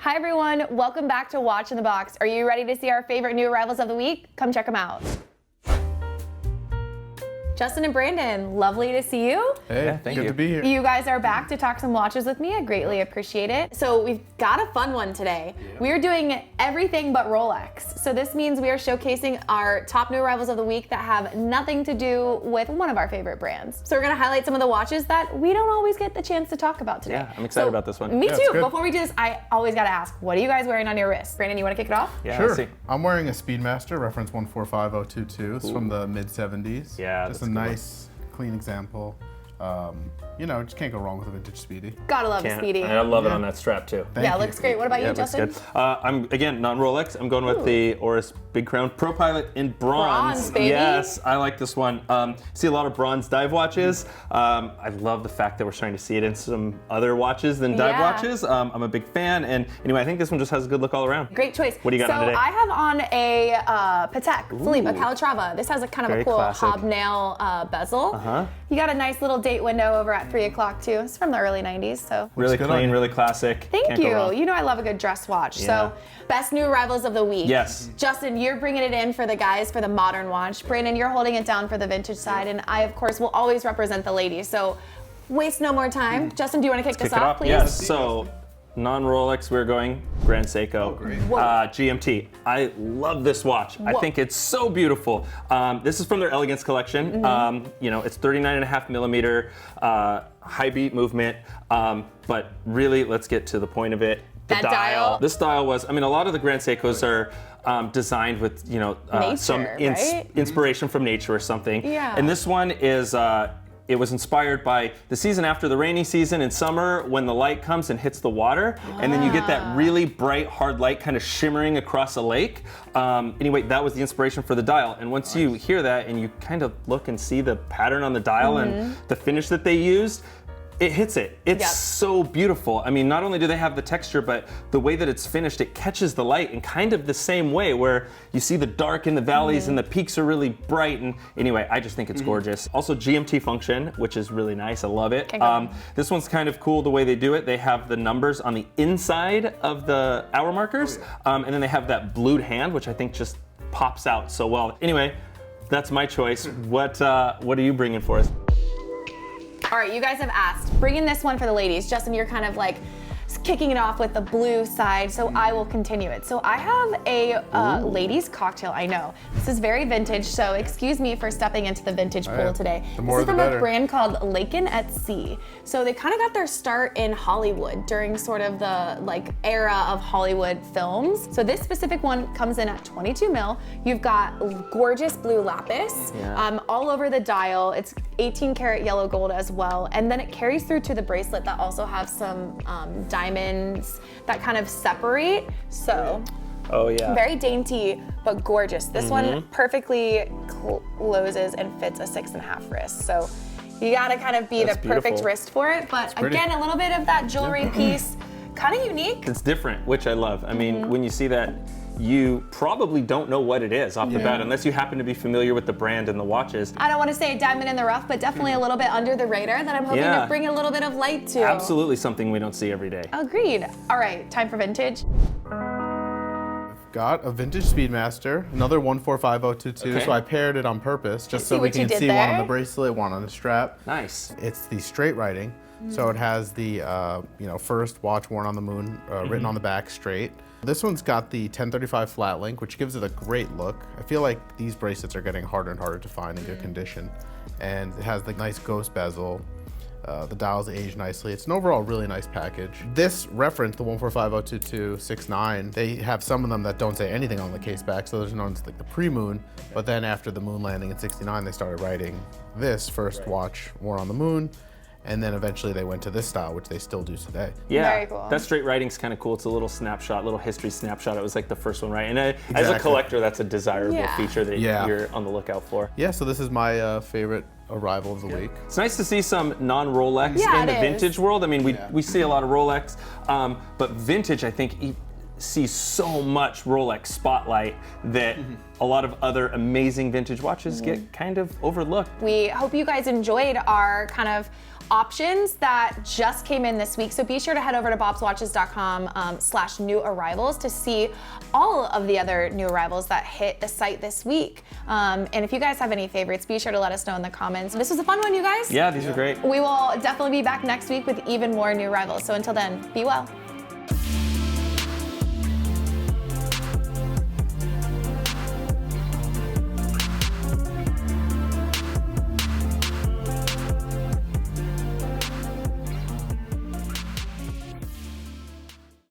Hi everyone, welcome back to Watch in the Box. Are you ready to see our favorite new arrivals of the week? Come check them out. Justin and Brandon, lovely to see you. Hey, thank you. Good to be here. You guys are back to talk some watches with me. I greatly appreciate it. So we've got a fun one today. Yeah. We are doing everything but Rolex. So this means we are showcasing our top new arrivals of the week that have nothing to do with one of our favorite brands. So we're gonna highlight some of the watches that we don't always get the chance to talk about today. Yeah, I'm excited about this one. Me yeah, too. Before we do this, I always gotta ask, what are you guys wearing on your wrist? Brandon, you wanna kick it off? Yeah, sure. let's see. I'm wearing a Speedmaster, reference 145022. It's from the mid-70s. Yeah, just a nice, clean example. You know, just can't go wrong with a vintage Speedy. Gotta love a Speedy. I love it on that strap too. Thank you. Looks great. What about you, Justin? Good. I'm again non-Rolex. I'm going with the Oris Big Crown ProPilot in bronze. Bronze, baby. Yes, I like this one. See a lot of bronze dive watches. I love the fact that we're starting to see it in some other watches than dive watches. I'm a big fan, and anyway, I think this one just has a good look all around. Great choice. What do you got on today? So I have on a Patek Philippe, a Calatrava. This has a kind of a cool classic. hobnail bezel. You got a nice little date window over at 3 o'clock too. It's from the early 90s, so. Really clean, really classic. Thank you. You know I love a good dress watch. Yeah. So, best new arrivals of the week. Yes. Justin, you're bringing it in for the guys for the modern watch. Brandon, you're holding it down for the vintage side, and I, of course, will always represent the ladies. So, waste no more time. Justin, do you want to kick this off, please? Yes. So, non-Rolex, we're going Grand Seiko. GMT. I love this watch. I think it's so beautiful. This is from their Elegance collection. You know, it's 39.5 millimeter, high beat movement, but really, let's get to the point of it. The dial. This dial was, I mean, a lot of the Grand Seikos are designed with, you know, some inspiration from nature or something. Yeah. And this one is, it was inspired by the season after the rainy season in summer when the light comes and hits the water, and then you get that really bright, hard light kind of shimmering across a lake. Anyway, that was the inspiration for the dial. And once you hear that and you kind of look and see the pattern on the dial and the finish that they used, it hits it. It's so beautiful. I mean, not only do they have the texture, but the way that it's finished, it catches the light in kind of the same way where you see the dark in the valleys and the peaks are really bright. And anyway, I just think it's gorgeous. Also GMT function, which is really nice. I love it. This one's kind of cool the way they do it. They have the numbers on the inside of the hour markers. And then they have that blued hand, which I think just pops out so well. Anyway, that's my choice. What are you bringing for us? All right, you guys have asked. Bringing this one for the ladies. Justin, you're kind of like kicking it off with the blue side, so I will continue it. So I have a ladies cocktail, I know. This is very vintage, so excuse me for stepping into the vintage pool today. This is from a brand called Laykin at Sea. So they kind of got their start in Hollywood during sort of the like era of Hollywood films. So this specific one comes in at 22 mil. You've got gorgeous blue lapis all over the dial. It's 18 karat yellow gold as well. And then it carries through to the bracelet that also have some diamonds that kind of separate. So very dainty, but gorgeous. This one perfectly closes and fits a 6.5 wrist. So you gotta kind of be the perfect wrist for it. But again, a little bit of that jewelry piece, kind of unique. It's different, which I love. I mean, when you see that, you probably don't know what it is off the bat unless you happen to be familiar with the brand and the watches. I don't want to say a diamond in the rough, but definitely a little bit under the radar that I'm hoping to bring a little bit of light to. Absolutely something we don't see every day. Agreed. All right, time for vintage. I've got a vintage Speedmaster, another 145022, so I paired it on purpose just so we can see one on the bracelet, one on the strap. Nice. It's the straight writing, so it has the you know, first watch worn on the moon written on the back straight. This one's got the 1035 flat link, which gives it a great look. I feel like these bracelets are getting harder and harder to find in good condition. And it has the nice ghost bezel. The dial's aged nicely. It's an overall really nice package. This reference, the 14502269, they have some of them that don't say anything on the case back, so there's no one's like the pre-moon, but then after the moon landing in '69, they started writing this first watch worn on the moon. And then eventually they went to this style, which they still do today. Yeah, very cool. That straight writing's kind of cool. It's a little snapshot, little history snapshot. It was like the first one, right? And as a collector, that's a desirable feature that you're on the lookout for. Yeah, so this is my favorite arrival of the week. It's nice to see some non-Rolex in the vintage world. I mean, we see a lot of Rolex, but vintage, I think, sees so much Rolex spotlight that a lot of other amazing vintage watches get kind of overlooked. We hope you guys enjoyed our kind of options that just came in this week. So be sure to head over to bobswatches.com/new arrivals to see all of the other new arrivals that hit the site this week. And if you guys have any favorites, be sure to let us know in the comments. This was a fun one, you guys. Yeah, these are great. We will definitely be back next week with even more new arrivals. So until then, be well.